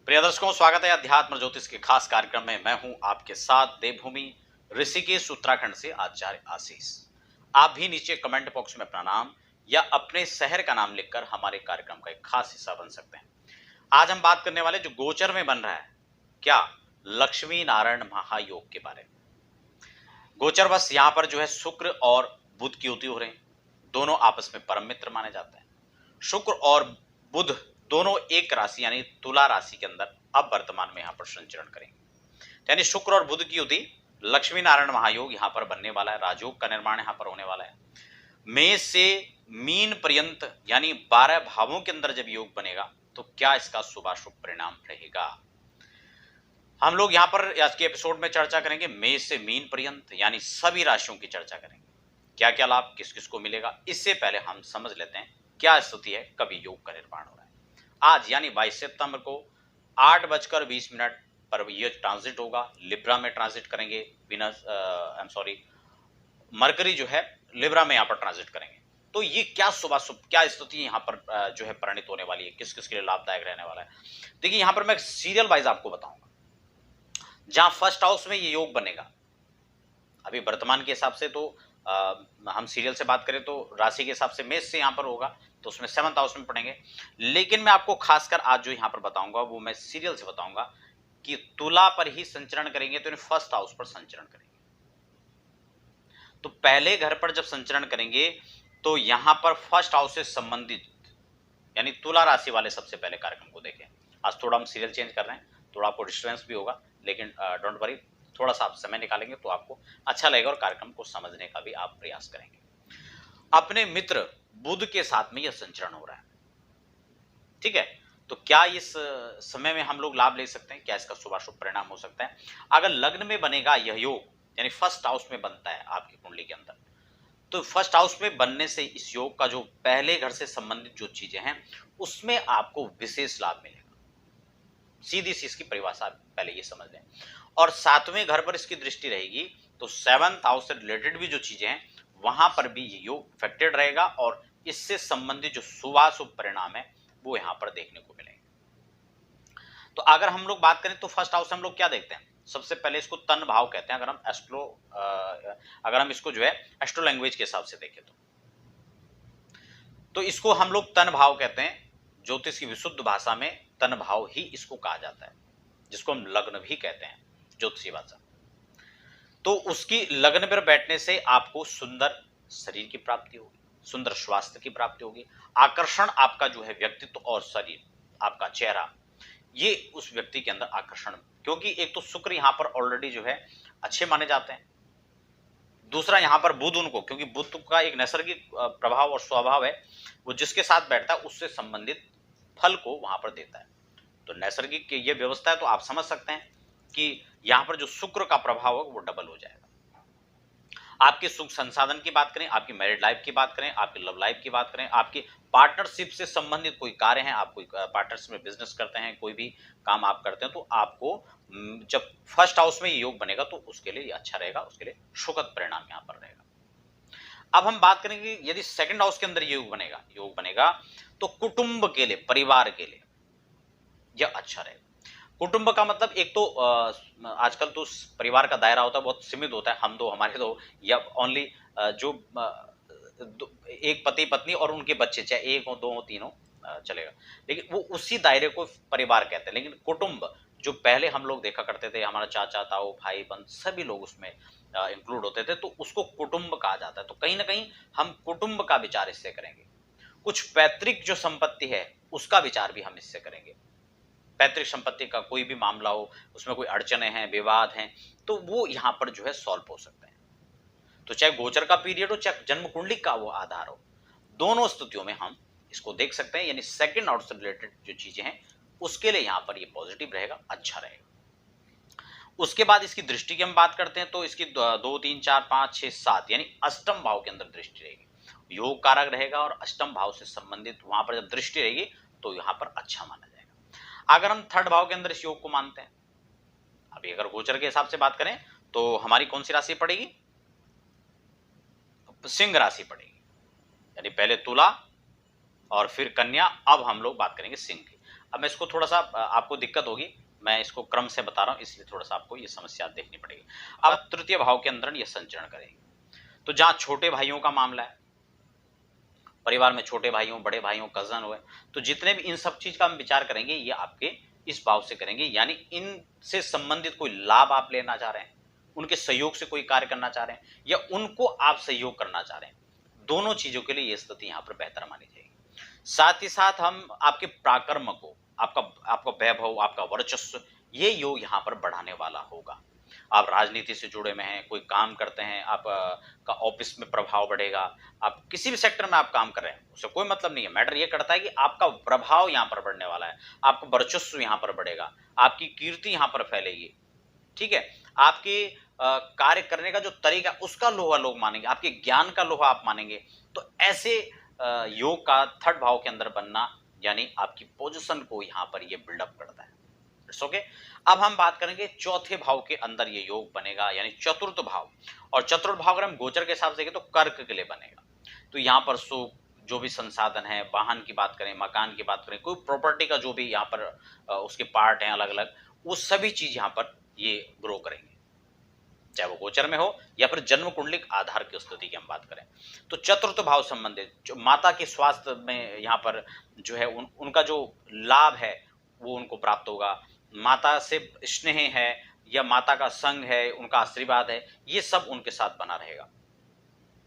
प्रिय दर्शकों, स्वागत है अध्यात्म ज्योतिष के खास कार्यक्रम में। मैं हूं आपके साथ देवभूमि ऋषिकेश उत्तराखंड से आचार्य आशीष। आप भी नीचे कमेंट बॉक्स में अपना नाम या अपने शहर का नाम लिखकर हमारे कार्यक्रम का एक खास हिस्सा बन सकते हैं। आज हम बात करने वाले जो गोचर में बन रहा है, क्या लक्ष्मी नारायण महायोग के बारे में। गोचर बस यहाँ पर जो है शुक्र और बुध की युति हो रही, दोनों आपस में परम मित्र माने जाते हैं। शुक्र और बुध दोनों एक राशि यानी तुला राशि के अंदर अब वर्तमान में यहाँ पर संचरण करेंगे। यानी शुक्र और बुध की युति लक्ष्मी नारायण महायोग यहाँ पर बनने वाला है। राजयोग का निर्माण यहाँ पर होने वाला है। मेष से मीन पर्यंत यानी 12 भावों के अंदर जब योग बनेगा तो क्या इसका शुभाशुभ परिणाम रहेगा, हम लोग यहाँ पर आज के एपिसोड में चर्चा करेंगे। मेष से मीन पर्यंत यानी सभी राशियों की चर्चा करेंगे, क्या क्या लाभ किस किस को मिलेगा। इससे पहले हम समझ लेते हैं क्या स्थिति है, कभी योग का निर्माण हो रहा है। आज यानी 22 सितंबर को 8:20 पर ये ट्रांजिट होगा, लिब्रा में ट्रांजिट करेंगे। विनस मरकरी जो है लिब्रा में यहाँ पर ट्रांजिट करेंगे। तो ये क्या शुभ क्या स्थिति यहाँ पर जो है परिणित होने वाली है, किस किस के लिए लाभदायक रहने वाला है। देखिए यहाँ पर मैं सीरियल वाइज आपको बताऊंगा। जहां फर्स्ट हाउस में ये योग बनेगा, अभी वर्तमान के हिसाब से तो हम सीरियल से बात करें तो राशि के हिसाब से मेष से यहाँ पर होगा, तो उसमें 7th हाउस में पढ़ेंगे। लेकिन मैं आपको खासकर आज जो यहाँ पर बताऊंगा वो मैं सीरियल से बताऊंगा कि तुला पर ही संचरण करेंगे तो फर्स्ट हाउस पर संचरण करेंगे। तो पहले घर पर जब संचरण करेंगे तो यहां पर फर्स्ट हाउस से संबंधित यानी तुला राशि वाले सबसे पहले कार्यक्रम को देखें। आज थोड़ा हम सीरियल चेंज कर रहे हैं, थोड़ा आपको डिस्टर्बेंस भी होगा, लेकिन डोंट वरी, थोड़ा सा आप समय निकालेंगे तो आपको अच्छा लगेगा और कार्यक्रम को समझने का भी आप प्रयास करेंगे। अपने मित्र बुध के साथ में यह संचरण हो रहा है, ठीक है। तो क्या इस समय में हम लोग लाभ ले सकते हैं, क्या इसका शुभाशुभ परिणाम हो सकता है। अगर लग्न में बनेगा यह योग यानी फर्स्ट हाउस में बनता है आपकी कुंडली के अंदर, तो फर्स्ट हाउस में बनने से इस योग का जो पहले घर से संबंधित जो चीजें हैं उसमें आपको विशेष लाभ मिलेगा। सीधी सी इसकी परिभाषा पहले ये समझ लें। और 7वें घर पर इसकी दृष्टि रहेगी तो 7th हाउस से रिलेटेड भी जो चीजें हैं वहां पर भी ये योग इफेक्टेड रहेगा और इससे संबंधित जो शुभाशुभ परिणाम है वो यहां पर देखने को मिलेंगे। तो अगर हम लोग बात करें तो फर्स्ट हाउस हम लोग क्या देखते हैं, सबसे पहले इसको तन भाव कहते हैं। अगर हम इसको जो है एस्ट्रो लैंग्वेज के हिसाब से देखें तो इसको हम लोग तन भाव कहते हैं। ज्योतिष की विशुद्ध भाषा में तन भाव ही इसको कहा जाता है, जिसको हम लग्न भी कहते हैं ज्योतिषी भाषा। तो उसकी लग्न पर बैठने से आपको सुंदर शरीर की प्राप्ति होगी, सुंदर स्वास्थ्य की प्राप्ति होगी, आकर्षण आपका जो है व्यक्तित्व और शरीर आपका चेहरा ये उस व्यक्ति के अंदर आकर्षण, क्योंकि एक तो शुक्र यहां पर ऑलरेडी जो है अच्छे माने जाते हैं, दूसरा यहां पर बुध उनको, क्योंकि बुध का एक नैसर्गिक प्रभाव और स्वभाव है, वो जिसके साथ बैठता है उससे संबंधित फल को वहां पर देता है। तो नैसर्गिक ये व्यवस्था है, तो आप समझ सकते हैं कि यहां पर जो शुक्र का प्रभाव है वो डबल हो जाएगा। आपके सुख संसाधन की बात करें, आपकी मैरिड लाइफ की बात करें, आपकी लव लाइफ की बात करें, आपकी पार्टनरशिप से संबंधित कोई कार्य है, आप कोई पार्टनरशिप में बिजनेस करते हैं, कोई भी काम आप करते हैं, तो आपको जब फर्स्ट हाउस में ये योग बनेगा तो उसके लिए अच्छा रहेगा, उसके लिए सुखद परिणाम यहां पर रहेगा। अब हम बात करेंगे यदि सेकंड हाउस के अंदर योग बनेगा तो कुटुंब के लिए, परिवार के लिए यह अच्छा रहेगा। कुटुंब का मतलब एक तो आजकल तो परिवार का दायरा होता है बहुत सीमित होता है, हम दो हमारे दो या ओनली जो एक पति पत्नी और उनके बच्चे, चाहे एक हो दो हो तीन हो चलेगा, लेकिन वो उसी दायरे को परिवार कहते हैं। लेकिन कुटुंब जो पहले हम लोग देखा करते थे, हमारा चाचा ताऊ भाई बंद सभी लोग उसमें इंक्लूड होते थे, तो उसको कुटुंब कहा जाता है। तो कहीं ना कहीं हम कुटुंब का विचार इससे करेंगे। कुछ पैतृक जो संपत्ति है उसका विचार भी हम इससे करेंगे। पैतृक संपत्ति का कोई भी मामला हो, उसमें कोई अड़चने हैं, विवाद हैं, तो वो यहां पर जो है सॉल्व हो सकते हैं। तो चाहे गोचर का पीरियड हो, चाहे जन्म कुंडली का वो आधार हो, दोनों स्थितियों में हम इसको देख सकते हैं। यानी सेकंड हाउस से रिलेटेड जो चीजें हैं उसके लिए यहां पर ये पॉजिटिव रहेगा, अच्छा रहेगा। उसके बाद इसकी दृष्टि की हम बात करते हैं तो इसकी 2 3 4 5 6 7 यानी अष्टम भाव के अंदर दृष्टि रहेगी, योग कारक रहेगा और अष्टम भाव से संबंधित वहां पर जब दृष्टि रहेगी तो यहां पर अच्छा माना जाएगा। अगर हम थर्ड भाव के अंदर इस योग को मानते हैं, अभी अगर गोचर के हिसाब से बात करें तो हमारी कौन सी राशि पड़ेगी, सिंह राशि पड़ेगी। यानी पहले तुला और फिर कन्या, अब हम लोग बात करेंगे सिंह की। अब मैं इसको थोड़ा सा आपको दिक्कत होगी, मैं इसको क्रम से बता रहा हूँ, इसलिए थोड़ा सा आपको ये समस्या देखनी पड़ेगी। अब तृतीय भाव के अंदर ये संचरण करेंगे, तो जहां छोटे भाइयों का मामला है, परिवार में छोटे भाइयों, बड़े भाइयों, कजन हुए, तो जितने भी इन सब चीज का हम विचार करेंगे ये आपके इस भाव से करेंगे, यानी इनसे संबंधित कोई लाभ आप लेना चाह रहे हैं, उनके सहयोग से कोई कार्य करना चाह रहे हैं, या उनको आप सहयोग करना चाह रहे हैं, दोनों चीजों के लिए ये स्थिति यहाँ पर बेहतर मानी जाएगी। साथ ही साथ हम आपके पराक्रम को, आपका आपका वैभव, आपका वर्चस्व, ये योग यहाँ पर बढ़ाने वाला होगा। आप राजनीति से जुड़े में हैं, कोई काम करते हैं, आप का ऑफिस में प्रभाव बढ़ेगा, आप किसी भी सेक्टर में आप काम कर रहे हैं, उससे कोई मतलब नहीं है। मैटर ये करता है कि आपका प्रभाव यहाँ पर बढ़ने वाला है, आपका वर्चस्व यहाँ पर बढ़ेगा, आपकी कीर्ति यहाँ पर फैलेगी, ठीक है। आपके कार्य करने का जो तरीका उसका लोहा लोग मानेंगे, आपके ज्ञान का लोहा आप मानेंगे। तो ऐसे योग का थर्ड भाव के अंदर बनना यानी आपकी पोजीशन को यहाँ पर ये बिल्डअप करता है। ओके, अब हम बात करेंगे चौथे भाव के अंदर ये योग बनेगा, यानी चतुर्थ भाव। और चतुर्थ भाव अगर हम गोचर के हिसाब से देखें तो कर्क के लिए बनेगा। तो यहाँ पर सुख, जो भी संसाधन है, वाहन की बात करें, मकान की बात करें, कोई प्रॉपर्टी का जो भी यहाँ पर उसके पार्ट हैं अलग अलग, वो सभी चीज यहाँ पर ये ग्रो करेंगे, चाहे वो गोचर में हो या फिर जन्म कुंडलिक आधार की स्थिति की हम बात करें। तो चतुर्थ भाव संबंधित जो माता के स्वास्थ्य में यहाँ पर जो है उनका जो लाभ है वो उनको प्राप्त होगा। माता से स्नेह है या माता का संग है, उनका आशीर्वाद है, ये सब उनके साथ बना रहेगा,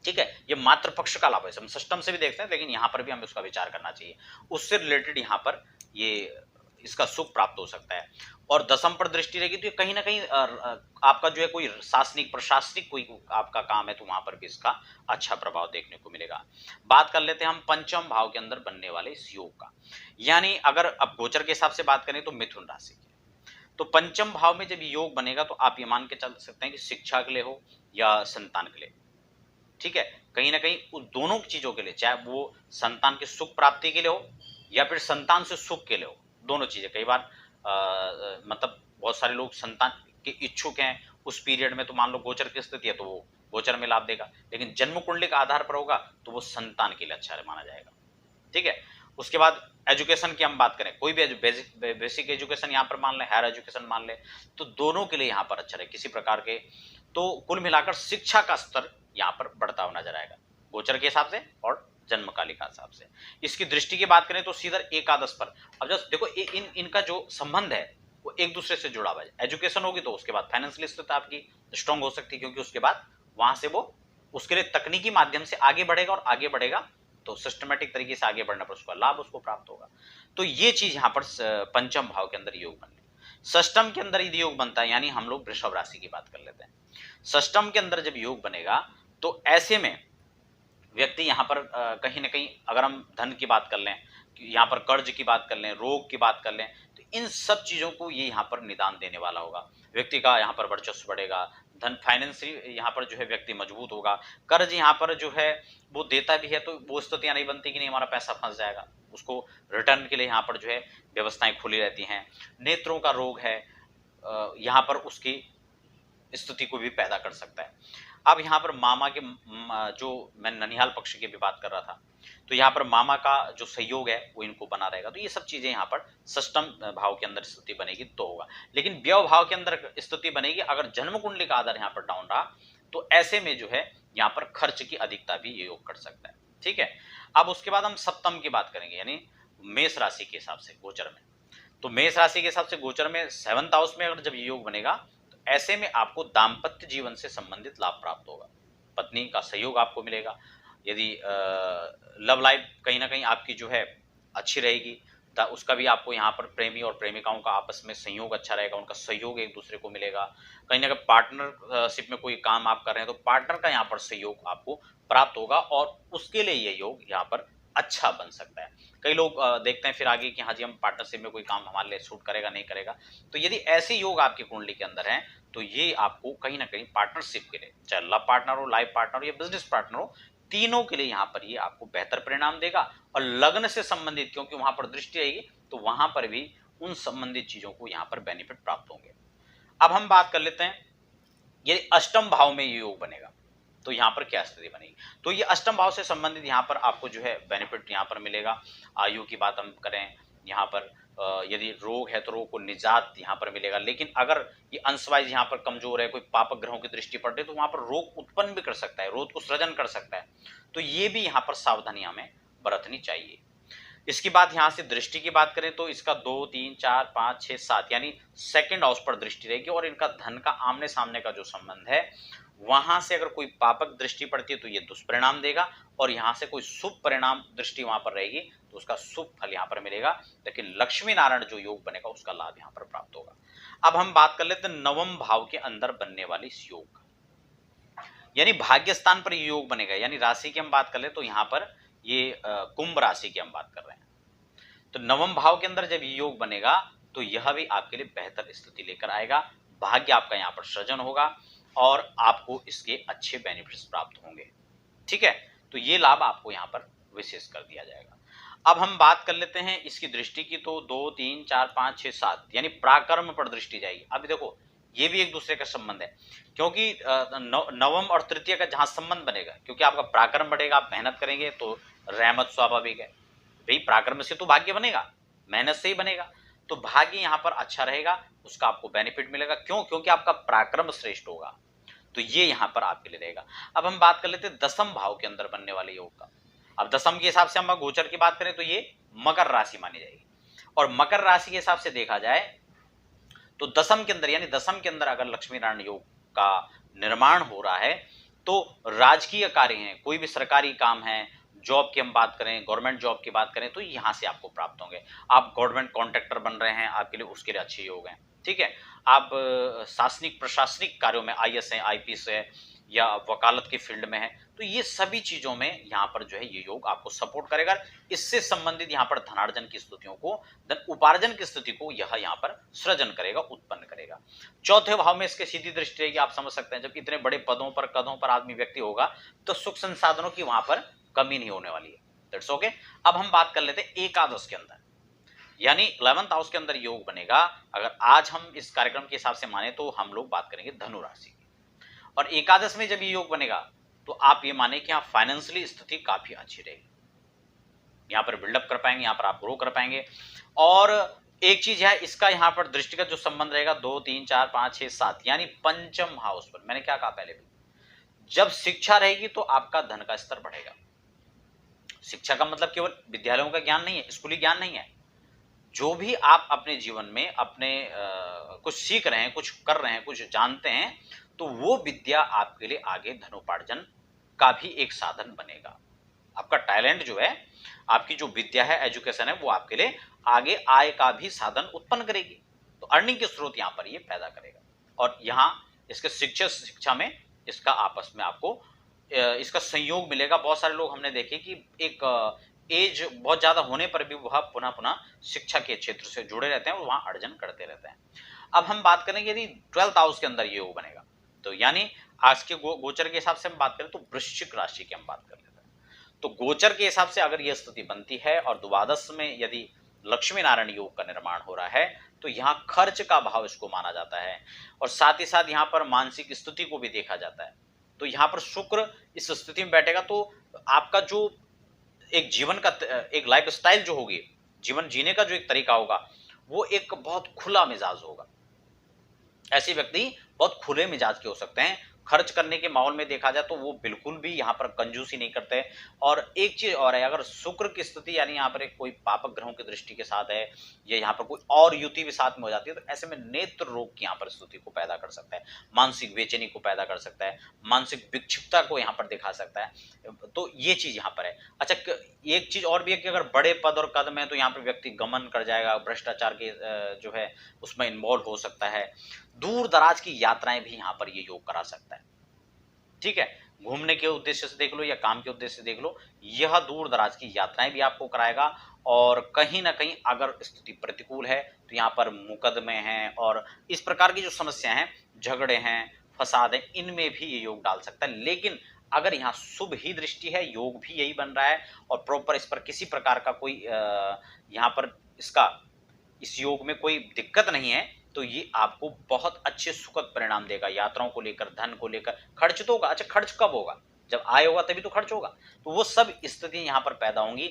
ठीक है। ये मातृ पक्ष का लाभ है, हम सिस्टम से भी देखते हैं, लेकिन यहाँ पर भी हमें उसका विचार करना चाहिए, उससे रिलेटेड यहाँ पर ये इसका सुख प्राप्त हो सकता है। और दसम पर दृष्टि रहेगी तो ये कहीं ना कहीं आपका जो है कोई शासनिक प्रशासनिक कोई आपका काम है तो वहां पर भी इसका अच्छा प्रभाव देखने को मिलेगा। बात कर लेते हैं हम पंचम भाव के अंदर बनने वाले इस योग का, यानी अगर अब गोचर के हिसाब से बात करें तो मिथुन राशि की। तो पंचम भाव में जब योग बनेगा तो आप ये मान के चल सकते हैं कि शिक्षा के लिए हो या संतान के लिए, ठीक है, कहीं ना कहीं उन दोनों चीजों के लिए, चाहे वो संतान की सुख प्राप्ति के लिए हो या फिर संतान से सुख के लिए हो, दोनों चीजें। कई बार मतलब बहुत सारे लोग संतान के इच्छुक हैं उस पीरियड में, तो मान लो गोचर की स्थिति है तो वो गोचर में लाभ देगा, लेकिन जन्म कुंडली के आधार पर होगा तो वो संतान के लिए अच्छा माना जाएगा, ठीक है। उसके बाद एजुकेशन की हम बात करें, कोई भी बेसिक एजुकेशन यहाँ पर मान ले, हायर एजुकेशन मान ले, तो दोनों के लिए यहाँ पर अच्छा रहे किसी प्रकार के। तो कुल मिलाकर शिक्षा का स्तर यहाँ पर बढ़ता हुआ नजर आएगा गोचर के हिसाब से और जन्मकाली का हिसाब से। इसकी दृष्टि की बात करें तो सीधा एकादश पर, अब जस्ट देखो इनका जो संबंध है वो एक दूसरे से जुड़ा हुआ है। एजुकेशन होगी तो उसके बाद फाइनेंशियल स्थिति आपकी स्ट्रांग हो सकती है, क्योंकि उसके बाद वहां से वो उसके लिए तकनीकी माध्यम से आगे बढ़ेगा, और आगे बढ़ेगा तो सिस्टमेटिक तरीके से आगे बढ़ने पर उसका लाभ उसको प्राप्त होगा। तो ये चीज यहाँ पर पंचम भाव के अंदर योग बनने। षष्टम के अंदर यदि योग बनता है, यानी हम लोग वृषभ राशि की बात कर लेते हैं। षष्टम के अंदर जब योग बनेगा तो ऐसे में व्यक्ति यहाँ पर कहीं ना कहीं, अगर हम धन की बात कर लें, यहाँ पर कर्ज की बात कर लें, रोग की बात कर लें, तो इन सब चीजों को ये यहाँ पर निदान देने वाला होगा। व्यक्ति का यहाँ पर वर्चस्व बढ़ेगा, धन फाइनेंशियली यहाँ पर जो है व्यक्ति मजबूत होगा। कर्ज यहाँ पर जो है वो देता भी है तो वो स्थितियां नहीं बनती कि नहीं हमारा पैसा फंस जाएगा, उसको रिटर्न के लिए यहाँ पर जो है व्यवस्थाएं खुली रहती हैं। नेत्रों का रोग है, यहाँ पर उसकी स्थिति को भी पैदा कर सकता है। अब यहाँ पर मामा के जो मैं ननिहाल पक्ष की भी बात कर रहा था, तो यहाँ पर मामा का जो सहयोग है वो इनको बना रहेगा। तो ये सब चीजें यहाँ पर षष्टम भाव के अंदर स्थिति बनेगी तो होगा। लेकिन व्यय भाव के अंदर स्थिति बनेगी अगर जन्म कुंडली का आधार यहाँ पर डाउन रहा, तो ऐसे में जो है यहाँ पर खर्च की अधिकता भी ये योग कर सकता है, ठीक है। अब उसके बाद हम सप्तम की बात करेंगे, यानी मेष राशि के हिसाब से गोचर में। तो मेष राशि के हिसाब से गोचर में 7th हाउस में अगर जब ये योग बनेगा, ऐसे में आपको दाम्पत्य जीवन से संबंधित लाभ प्राप्त होगा, पत्नी का सहयोग आपको मिलेगा। यदि लव लाइफ कहीं ना कहीं आपकी जो है अच्छी रहेगी, उसका भी आपको यहाँ पर प्रेमी और प्रेमिकाओं का आपस में संयोग अच्छा रहेगा, उनका सहयोग एक दूसरे को मिलेगा। कहीं ना कहीं पार्टनरशिप में कोई काम आप कर रहे हैं तो पार्टनर का यहाँ पर सहयोग आपको प्राप्त होगा, और उसके लिए ये योग यहाँ पर अच्छा बन सकता है। कई लोग देखते हैं फिर आगे कि हाँ जी हम पार्टनरशिप में कोई काम हमारे लिए सूट करेगा नहीं करेगा, तो यदि ऐसे योग आपकी कुंडली के अंदर हैं तो ये आपको कहीं ना कहीं पार्टनरशिप के लिए, चाहे लव पार्टनर हो, लाइफ पार्टनर हो या बिजनेस पार्टनर हो, तीनों के लिए यहाँ पर ये आपको बेहतर परिणाम देगा। और लग्न से संबंधित क्योंकि वहां पर दृष्टि रहेगी तो वहां पर भी उन संबंधित चीजों को यहाँ पर बेनिफिट प्राप्त होंगे। अब हम बात कर लेते हैं यदि अष्टम भाव में ये योग बनेगा तो यहाँ पर क्या स्थिति बनेगी। तो ये अष्टम भाव से संबंधित यहाँ पर आपको जो है बेनिफिट यहाँ पर मिलेगा। आयु की बात हम करें यहाँ पर यदि रोग है तो रोग को निजात यहाँ पर मिलेगा। लेकिन अगर ये अंशवाइज यहाँ पर कमजोर है, कोई पापक ग्रहों की दृष्टि पड़ रही है, तो वहां पर रोग उत्पन्न भी कर सकता है, रोग को सृजन कर सकता है। तो ये भी यहाँ पर सावधानी हमें बरतनी चाहिए। इसकी बात यहां से दृष्टि की बात करें तो इसका 2, 3, 4, 5, 6, 7 यानी सेकंड हाउस पर दृष्टि रहेगी और इनका धन का आमने सामने का जो संबंध है, वहां से अगर कोई पापक दृष्टि पड़ती है तो ये दुष्परिणाम देगा, और यहां से कोई शुभ परिणाम दृष्टि वहां पर रहेगी तो उसका शुभ फल यहां पर मिलेगा। लेकिन लक्ष्मी नारायण जो योग बनेगा उसका लाभ यहां पर प्राप्त होगा। अब हम बात कर लेते हैं नवम भाव के अंदर बनने वाले इस योग का, यानी भाग्य स्थान पर योग बनेगा। यानी राशि की हम बात कर ले तो यहाँ पर ये कुंभ राशि की हम बात कर रहे हैं। तो नवम भाव के अंदर जब योग बनेगा तो यह भी आपके लिए बेहतर स्थिति लेकर आएगा, भाग्य आपका यहाँ पर सृजन होगा और आपको इसके अच्छे बेनिफिट्स प्राप्त होंगे। ठीक है, तो ये लाभ आपको यहाँ पर विशेष कर दिया जाएगा। अब हम बात कर लेते हैं इसकी दृष्टि की, तो 2, 3, 4, 5, 6, 7 यानी पराक्रम पर दृष्टि जाएगी। अभी देखो ये भी एक दूसरे का संबंध है, क्योंकि नवम और तृतीय का जहां संबंध बनेगा, क्योंकि आपका पराक्रम बढ़ेगा, आप मेहनत करेंगे तो रहमत स्वाभाविक है भाई, पराक्रम से तो भाग्य बनेगा, मेहनत से ही बनेगा, तो भाग्य यहाँ पर अच्छा रहेगा, उसका आपको बेनिफिट मिलेगा। क्यों? क्योंकि आपका पराक्रम श्रेष्ठ होगा, तो ये यहाँ पर आपके लिए रहेगा। अब हम बात कर लेते हैं दसम भाव के अंदर बनने वाले योग का। अब दसम के हिसाब से हम गोचर की बात करें तो ये मकर राशि मानी जाएगी, और मकर राशि के हिसाब से देखा जाए तो दसम के अंदर, यानी दसम के अंदर अगर लक्ष्मी नारायण योग का निर्माण हो रहा है तो राजकीय कार्य हैं, कोई भी सरकारी काम है, जॉब की हम बात करें, गवर्नमेंट जॉब की बात करें, तो यहां से आपको प्राप्त होंगे। आप गवर्नमेंट कॉन्ट्रैक्टर बन रहे हैं, आपके लिए उसके लिए अच्छे योग हैं। ठीक है, आप शासनिक प्रशासनिक कार्यों में आईएएस है, आईपीएस है, या वकालत के फील्ड में है, तो ये सभी चीजों में यहाँ पर जो है ये योग आपको सपोर्ट करेगा। इससे संबंधित यहाँ पर धनार्जन की स्थितियों को, धन उपार्जन की स्थिति को यह यहाँ पर सृजन करेगा, उत्पन्न करेगा। चौथे भाव में इसके सीधी दृष्टि रहेगी। आप समझ सकते हैं जब इतने बड़े पदों पर, कदों पर आदमी व्यक्ति होगा तो सुख संसाधनों की वहां पर कमी नहीं होने वाली है। That's okay. अब हम बात कर लेते हैं एकादश के अंदर, यानी 11th हाउस के अंदर योग बनेगा। अगर आज हम इस कार्यक्रम के हिसाब से माने तो हम लोग बात करेंगे धनु राशि की, और एकादश में जब ये योग बनेगा तो आप ये माने कि यहाँ फाइनेंशियली स्थिति काफी अच्छी रहेगी, यहाँ पर बिल्डअप कर पाएंगे, यहाँ पर आप ग्रो कर पाएंगे। और एक चीज है, इसका यहाँ पर दृष्टिगत जो संबंध रहेगा 2, 3, 4, 5, 6, 7 यानी पंचम हाउस पर। मैंने क्या कहा पहले भी, जब शिक्षा रहेगी तो आपका धन का स्तर बढ़ेगा। शिक्षा का मतलब केवल विद्यालयों का ज्ञान नहीं है, स्कूली ज्ञान नहीं है, जो भी आप अपने जीवन में अपने कुछ सीख रहे हैं, कुछ कर रहे हैं, कुछ जानते हैं, तो वो विद्या आपके लिए आगे धनोपार्जन का भी एक साधन बनेगा। आपका टैलेंट जो है, आपकी जो विद्या है, एजुकेशन है, वो आपके लिए आगे आय का भी साधन उत्पन्न करेगी। तो अर्निंग के स्रोत यहाँ पर ये पैदा करेगा। और यहाँ इसके शिक्षा में इसका आपस में आपको इसका संयोग मिलेगा। बहुत सारे लोग हमने देखे कि एक एज बहुत ज्यादा होने पर भी वह पुनः पुनः शिक्षा के क्षेत्र से जुड़े रहते हैं और वहां अर्जन करते रहते हैं। अब हम बात करेंगे यदि 12th हाउस के अंदर ये योग बनेगा, तो यानी आज के गोचर के हिसाब से हम बात करें तो वृश्चिक राशि की हम बात कर लेते हैं। तो गोचर के हिसाब से अगर यह स्थिति बनती है और द्वादश में यदि लक्ष्मी नारायण योग का निर्माण हो रहा है, तो यहाँ खर्च का भाव इसको माना जाता है, और साथ ही साथ यहाँ पर मानसिक स्थिति को भी देखा जाता है। तो यहाँ पर शुक्र इस स्थिति में बैठेगा तो आपका जो एक जीवन का एक लाइफ स्टाइल जो होगी, जीवन जीने का जो एक तरीका होगा, वो एक बहुत खुला मिजाज होगा। ऐसे व्यक्ति बहुत खुले मिजाज के हो सकते हैं। खर्च करने के माहौल में देखा जाए तो वो बिल्कुल भी यहाँ पर कंजूसी नहीं करते। और एक चीज और है, अगर शुक्र की स्थिति यानी यहाँ पर एक कोई पापक ग्रहों की दृष्टि के साथ है, या यहाँ पर कोई और युति भी साथ में हो जाती है, तो ऐसे में नेत्र रोग की यहाँ पर स्थिति को पैदा कर सकता है, मानसिक बेचैनी को पैदा कर सकता है, मानसिक विक्षिप्तता को यहाँ पर दिखा सकता है। तो ये चीज यहाँ पर है। अच्छा, एक चीज और भी है कि अगर बड़े पद और कदम है तो यहाँ पर व्यक्ति गमन कर जाएगा, भ्रष्टाचार के जो है उसमें इन्वॉल्व हो सकता है। दूर दराज की यात्राएं भी यहाँ पर ये योग करा सकता है। ठीक है, घूमने के उद्देश्य से देख लो या काम के उद्देश्य से देख लो, यह दूर दराज की यात्राएं भी आपको कराएगा। और कहीं ना कहीं अगर स्थिति प्रतिकूल है तो यहाँ पर मुकदमे हैं और इस प्रकार की जो समस्या हैं, झगड़े हैं, फसाद है, इनमें भी ये योग डाल सकता है। लेकिन अगर यहाँ शुभ ही दृष्टि है, योग भी यही बन रहा है और प्रॉपर इस पर किसी प्रकार का कोई यहाँ पर इस योग में कोई दिक्कत नहीं है, तो ये आपको बहुत अच्छे सुखद परिणाम देगा। यात्राओं को लेकर, धन को लेकर, खर्च तो होगा। अच्छा, खर्च कब होगा? जब आय होगा तभी तो खर्च होगा। तो वो सब स्थिति यहाँ पर पैदा होंगी।